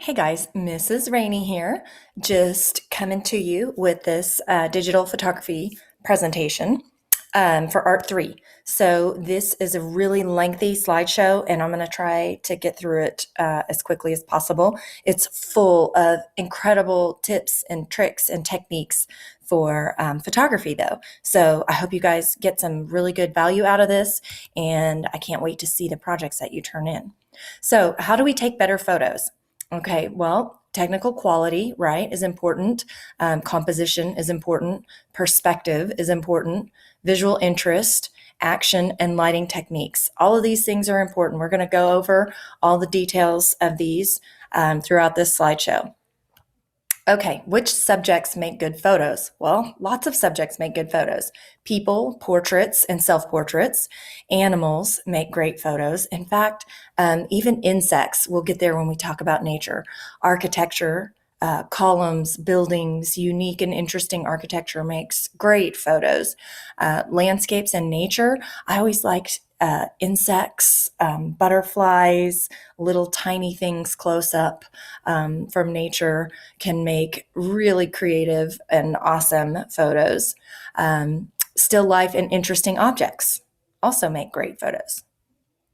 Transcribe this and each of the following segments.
Hey guys, Mrs. Rainey here, just coming to you with this digital photography presentation for Art 3. So this is a really lengthy slideshow and I'm going to try to get through it as quickly as possible. It's full of incredible tips and tricks and techniques for photography though. So I hope you guys get some really good value out of this, and I can't wait to see the projects that you turn in. So how do we take better photos? Okay, well, technical quality, right, is important. Composition is important. Perspective is important. Visual interest, action, and lighting techniques. All of these things are important. We're going to go over all the details of these throughout this slideshow. Okay, which subjects make good photos? Well, lots of subjects make good photos. People, portraits, and self-portraits. Animals make great photos. In fact, even insects, we'll get there when we talk about nature. Architecture, columns, buildings, unique and interesting architecture makes great photos. Landscapes and nature, I always liked insects, butterflies, little tiny things close up from nature can make really creative and awesome photos. Still life and interesting objects also make great photos.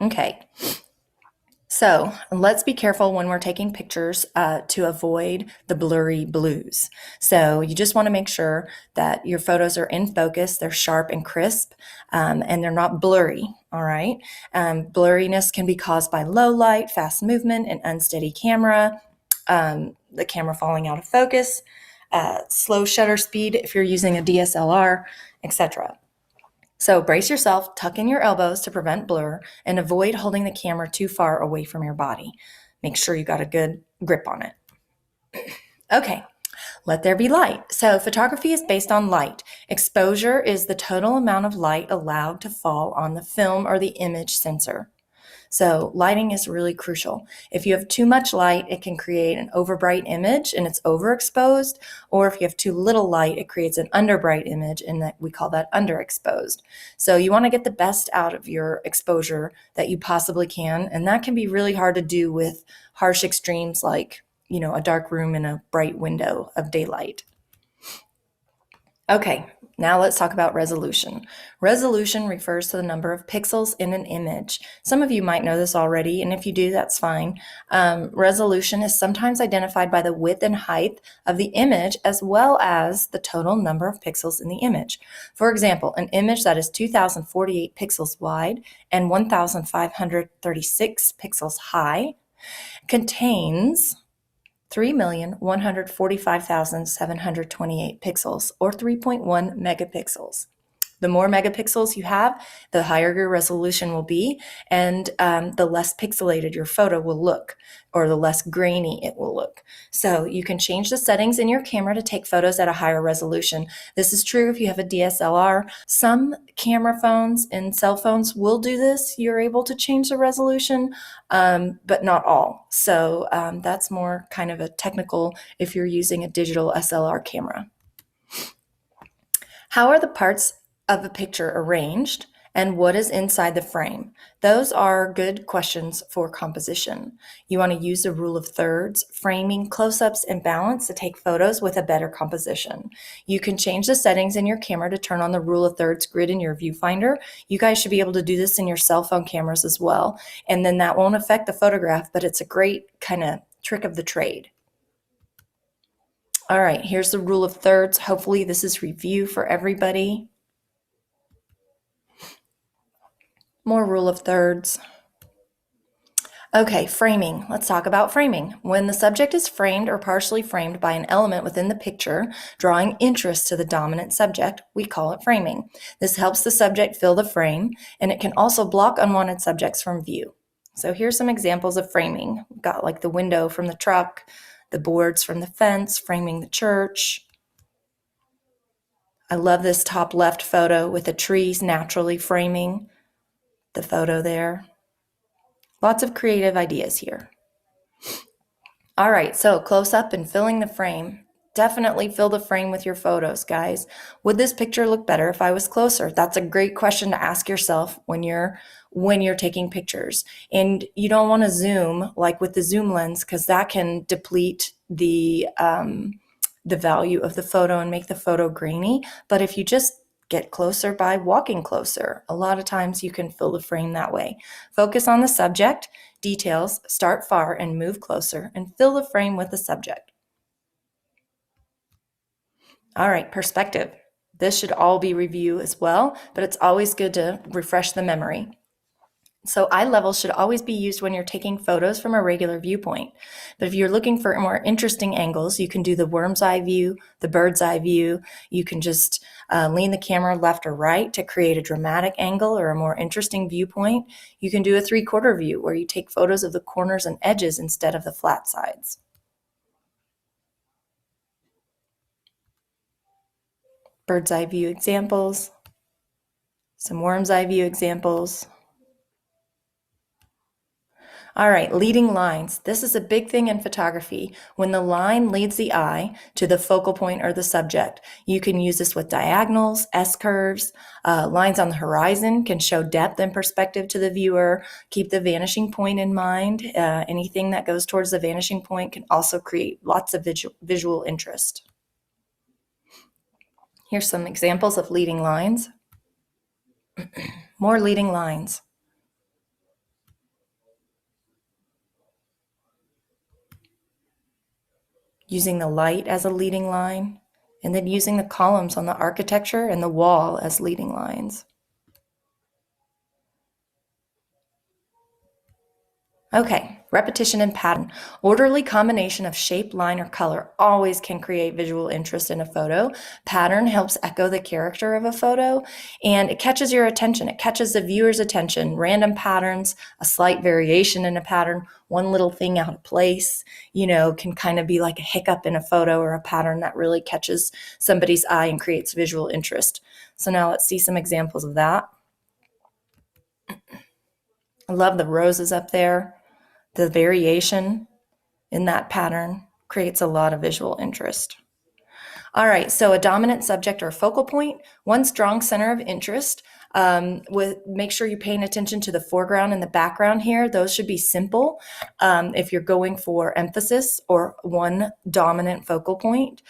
Okay. So let's be careful when we're taking pictures to avoid the blurry blues. So you just want to make sure that your photos are in focus, they're sharp and crisp, and they're not blurry, all right? Blurriness can be caused by low light, fast movement, and unsteady camera, the camera falling out of focus, slow shutter speed if you're using a DSLR, etc. So brace yourself, tuck in your elbows to prevent blur, and avoid holding the camera too far away from your body. Make sure you got a good grip on it. Okay, let there be light. So photography is based on light. Exposure is the total amount of light allowed to fall on the film or the image sensor. So lighting is really crucial. If you have too much light, it can create an overbright image and it's overexposed, or if you have too little light, it creates an underbright image, and we call that underexposed. So you want to get the best out of your exposure that you possibly can, and that can be really hard to do with harsh extremes like, a dark room and a bright window of daylight. Okay, now let's talk about resolution. Resolution refers to the number of pixels in an image. Some of you might know this already, and if you do, that's fine. Resolution is sometimes identified by the width and height of the image as well as the total number of pixels in the image. For example, an image that is 2,048 pixels wide and 1,536 pixels high contains 3,145,728 pixels, or 3.1 megapixels. The more megapixels you have, the higher your resolution will be, and the less pixelated your photo will look, or the less grainy it will look. So you can change the settings in your camera to take photos at a higher resolution. This is true if you have a DSLR. Some camera phones and cell phones will do this. You're able to change the resolution, but not all. So that's more kind of a technical if you're using a digital SLR camera. How are the parts of a picture arranged, and what is inside the frame? Those are good questions for composition. You want to use the rule of thirds, framing, close-ups, and balance to take photos with a better composition. You can change the settings in your camera to turn on the rule of thirds grid in your viewfinder. You guys should be able to do this in your cell phone cameras as well, and then that won't affect the photograph, but it's a great kind of trick of the trade. All right, here's the rule of thirds. Hopefully this is review for everybody. More rule of thirds. Okay, framing. Let's talk about framing. When the subject is framed or partially framed by an element within the picture, drawing interest to the dominant subject, we call it framing. This helps the subject fill the frame, and it can also block unwanted subjects from view. So here's some examples of framing. We've got like the window from the truck, the boards from the fence, framing the church. I love this top left photo with the trees naturally framing the photo there. Lots of creative ideas here. All right, so close up and filling the frame. Definitely fill the frame with your photos, guys. Would this picture look better if I was closer? That's a great question to ask yourself when you're taking pictures. And you don't want to zoom like with the zoom lens, because that can deplete the value of the photo and make the photo grainy. But if you just get closer by walking closer, a lot of times you can fill the frame that way. Focus on the subject, details, start far and move closer, and fill the frame with the subject. All right, perspective. This should all be review as well, but it's always good to refresh the memory. So eye level should always be used when you're taking photos from a regular viewpoint. But if you're looking for more interesting angles, you can do the worm's eye view, the bird's eye view. You can just lean the camera left or right to create a dramatic angle or a more interesting viewpoint. You can do a 3/4 view where you take photos of the corners and edges instead of the flat sides. Bird's eye view examples, some worm's eye view examples. All right, leading lines. This is a big thing in photography. When the line leads the eye to the focal point or the subject, you can use this with diagonals, S-curves. Lines on the horizon can show depth and perspective to the viewer. Keep the vanishing point in mind. Anything that goes towards the vanishing point can also create lots of visual interest. Here's some examples of leading lines. More leading lines. Using the light as a leading line, and then using the columns on the architecture and the wall as leading lines. Okay, repetition and pattern. Orderly combination of shape, line, or color always can create visual interest in a photo. Pattern helps echo the character of a photo, and it catches your attention. It catches the viewer's attention. Random patterns, a slight variation in a pattern, one little thing out of place, can kind of be like a hiccup in a photo or a pattern that really catches somebody's eye and creates visual interest. So now let's see some examples of that. I love the roses up there. The variation in that pattern creates a lot of visual interest. All right, so a dominant subject or focal point, one strong center of interest. Make sure you're paying attention to the foreground and the background here. Those should be simple if you're going for emphasis or one dominant focal point.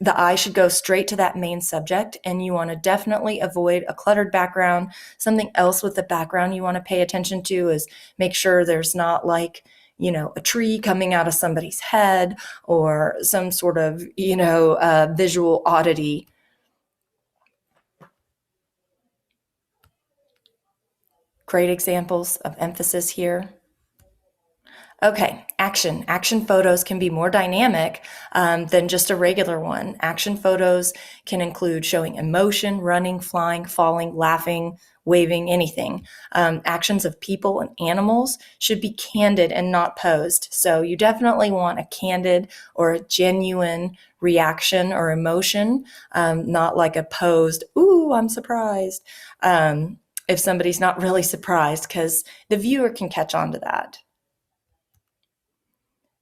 The eye should go straight to that main subject, and you want to definitely avoid a cluttered background. Something else with the background you want to pay attention to is make sure there's not like, a tree coming out of somebody's head or some sort of, visual oddity. Great examples of emphasis here. Okay, action. Action photos can be more dynamic than just a regular one. Action photos can include showing emotion, running, flying, falling, laughing, waving, anything. Actions of people and animals should be candid and not posed. So you definitely want a candid or a genuine reaction or emotion, not like a posed, ooh, I'm surprised. If somebody's not really surprised, because the viewer can catch on to that.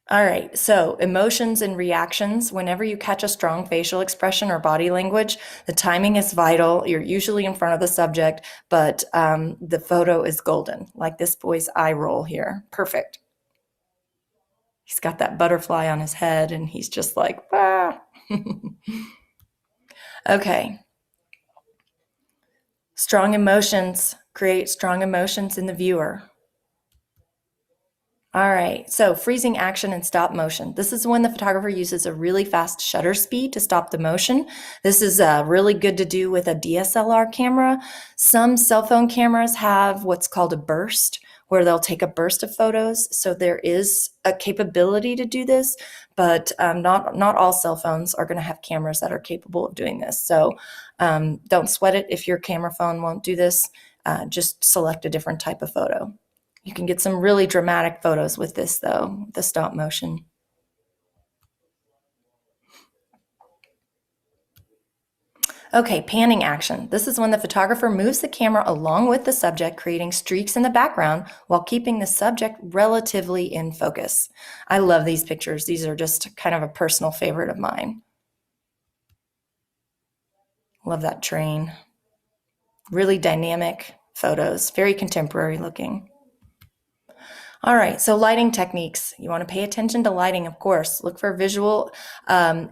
All right, so emotions and reactions. Whenever you catch a strong facial expression or body language, the timing is vital. You're usually in front of the subject, but the photo is golden, like this boy's eye roll here. Perfect. He's got that butterfly on his head, and he's just like, ah. Okay. Strong emotions create strong emotions in the viewer. All right, so freezing action and stop motion. This is when the photographer uses a really fast shutter speed to stop the motion. This is really good to do with a DSLR camera. Some cell phone cameras have what's called a burst, where they'll take a burst of photos. So there is a capability to do this, but not all cell phones are going to have cameras that are capable of doing this. So don't sweat it if your camera phone won't do this. Just select a different type of photo. You can get some really dramatic photos with this, though, the stop motion. Okay, panning action. This is when the photographer moves the camera along with the subject, creating streaks in the background while keeping the subject relatively in focus. I love these pictures. These are just kind of a personal favorite of mine. Love that train. Really dynamic photos, very contemporary looking. All right, so lighting techniques. You want to pay attention to lighting, of course. Look for visual,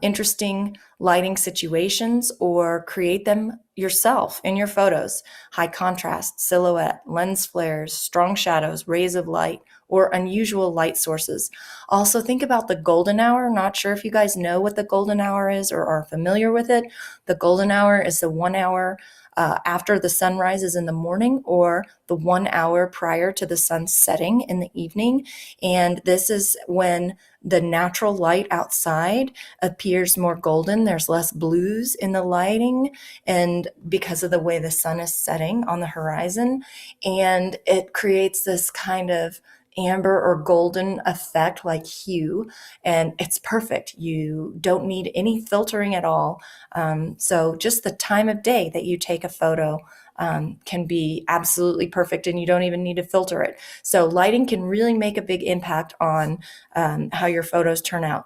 interesting lighting situations or create them yourself in your photos. High contrast, silhouette, lens flares, strong shadows, rays of light, or unusual light sources. Also, think about the golden hour. Not sure if you guys know what the golden hour is or are familiar with it. The golden hour is the 1 hour after the sun rises in the morning or the 1 hour prior to the sun setting in the evening. And this is when the natural light outside appears more golden. There's less blues in the lighting, and because of the way the sun is setting on the horizon, and it creates this kind of amber or golden effect, like hue, and it's perfect. You don't need any filtering at all. So just the time of day that you take a photo can be absolutely perfect, and you don't even need to filter it. So lighting can really make a big impact on how your photos turn out.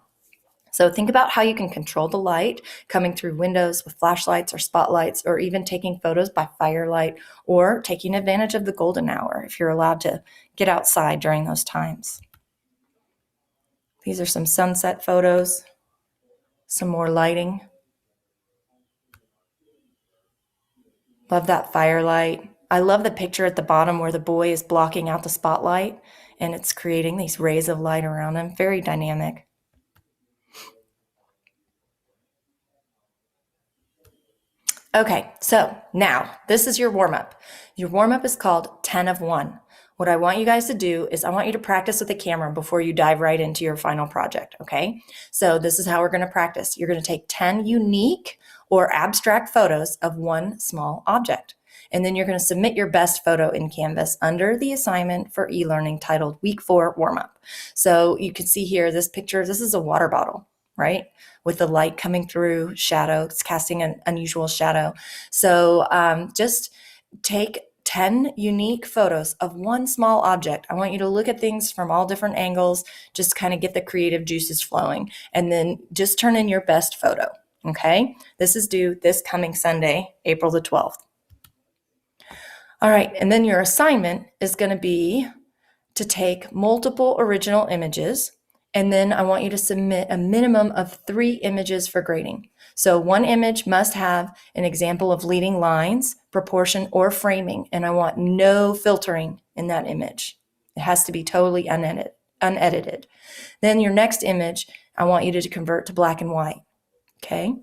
So think about how you can control the light coming through windows with flashlights or spotlights, or even taking photos by firelight, or taking advantage of the golden hour if you're allowed to get outside during those times. These are some sunset photos, some more lighting. Love that firelight. I love the picture at the bottom where the boy is blocking out the spotlight and it's creating these rays of light around him. Very dynamic. Okay, so now this is your warm-up. Your warm-up is called 10 of 1. What I want you guys to do is I want you to practice with the camera before you dive right into your final project, okay? So this is how we're going to practice. You're going to take 10 unique or abstract photos of one small object. And then you're going to submit your best photo in Canvas under the assignment for eLearning titled Week 4 Warm-Up. So you can see here, this picture, this is a water bottle, right? With the light coming through, shadow, it's casting an unusual shadow. So just take 10 unique photos of one small object. I want you to look at things from all different angles, just kind of get the creative juices flowing, and then just turn in your best photo, okay? This is due this coming Sunday, April the 12th. All right, and then your assignment is going to be to take multiple original images, and then I want you to submit a minimum of 3 images for grading. So one image must have an example of leading lines, proportion, or framing, and I want no filtering in that image. It has to be totally unedited. Then your next image, I want you to convert to black and white, okay?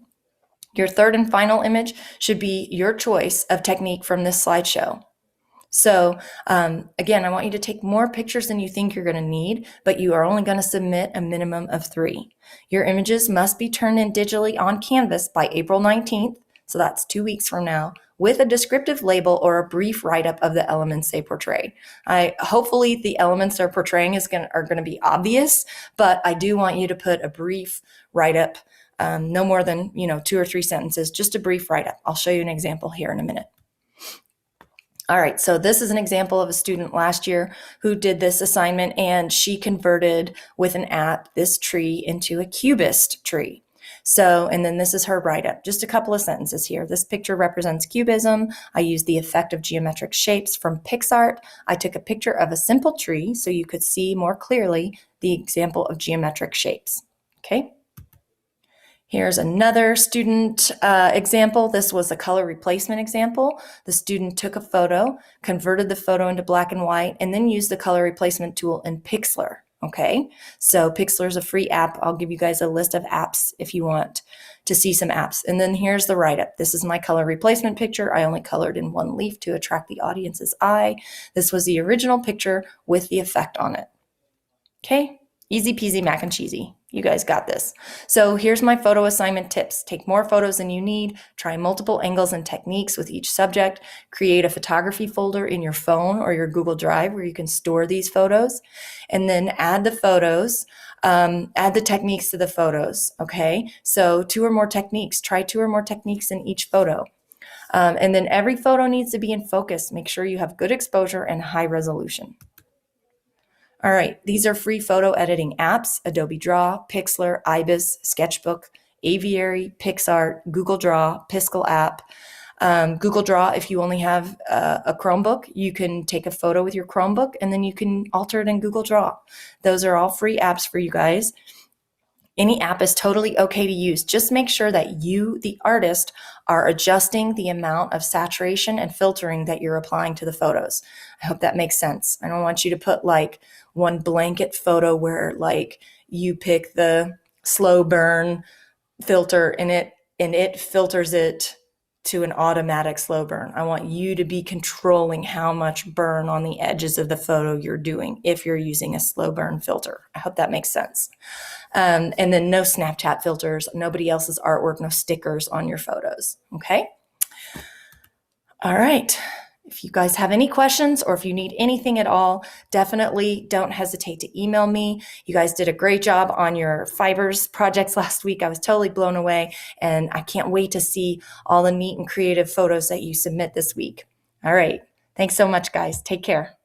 Your third and final image should be your choice of technique from this slideshow. So again, I want you to take more pictures than you think you're going to need, but you are only going to submit a minimum of 3. Your images must be turned in digitally on Canvas by April 19th, so that's 2 weeks from now, with a descriptive label or a brief write-up of the elements they portray. Hopefully the elements they're portraying are going to be obvious, but I do want you to put a brief write-up, no more than 2 or 3 sentences, just a brief write-up. I'll show you an example here in a minute. All right, so this is an example of a student last year who did this assignment, and she converted with an app this tree into a cubist tree. So, and then this is her write-up. Just a couple of sentences here. This picture represents cubism. I used the effect of geometric shapes from PixArt. I took a picture of a simple tree so you could see more clearly the example of geometric shapes. Okay. Here's another student example. This was a color replacement example. The student took a photo, converted the photo into black and white, and then used the color replacement tool in Pixlr. Okay, so Pixlr is a free app. I'll give you guys a list of apps if you want to see some apps. And then here's the write-up. This is my color replacement picture. I only colored in one leaf to attract the audience's eye. This was the original picture with the effect on it. Okay, easy peasy mac and cheesy. You guys got this. So here's my photo assignment tips. Take more photos than you need. Try multiple angles and techniques with each subject. Create a photography folder in your phone or your Google Drive where you can store these photos. And then add the photos, add the techniques to the photos, okay? So 2 or more techniques. Try 2 or more techniques in each photo. And then every photo needs to be in focus. Make sure you have good exposure and high resolution. All right, these are free photo editing apps: Adobe Draw, Pixlr, Ibis, Sketchbook, Aviary, PixArt, Google Draw, Piskel app. Google Draw, if you only have a Chromebook, you can take a photo with your Chromebook and then you can alter it in Google Draw. Those are all free apps for you guys. Any app is totally okay to use. Just make sure that you, the artist, are adjusting the amount of saturation and filtering that you're applying to the photos. I hope that makes sense. I don't want you to put like one blanket photo where like you pick the slow burn filter and it filters it to an automatic slow burn. I want you to be controlling how much burn on the edges of the photo you're doing if you're using a slow burn filter. I hope that makes sense. And then no Snapchat filters, nobody else's artwork, no stickers on your photos. Okay? All right. If you guys have any questions or if you need anything at all, definitely don't hesitate to email me. You guys did a great job on your fibers projects last week. I was totally blown away, and I can't wait to see all the neat and creative photos that you submit this week. All right. Thanks so much, guys. Take care.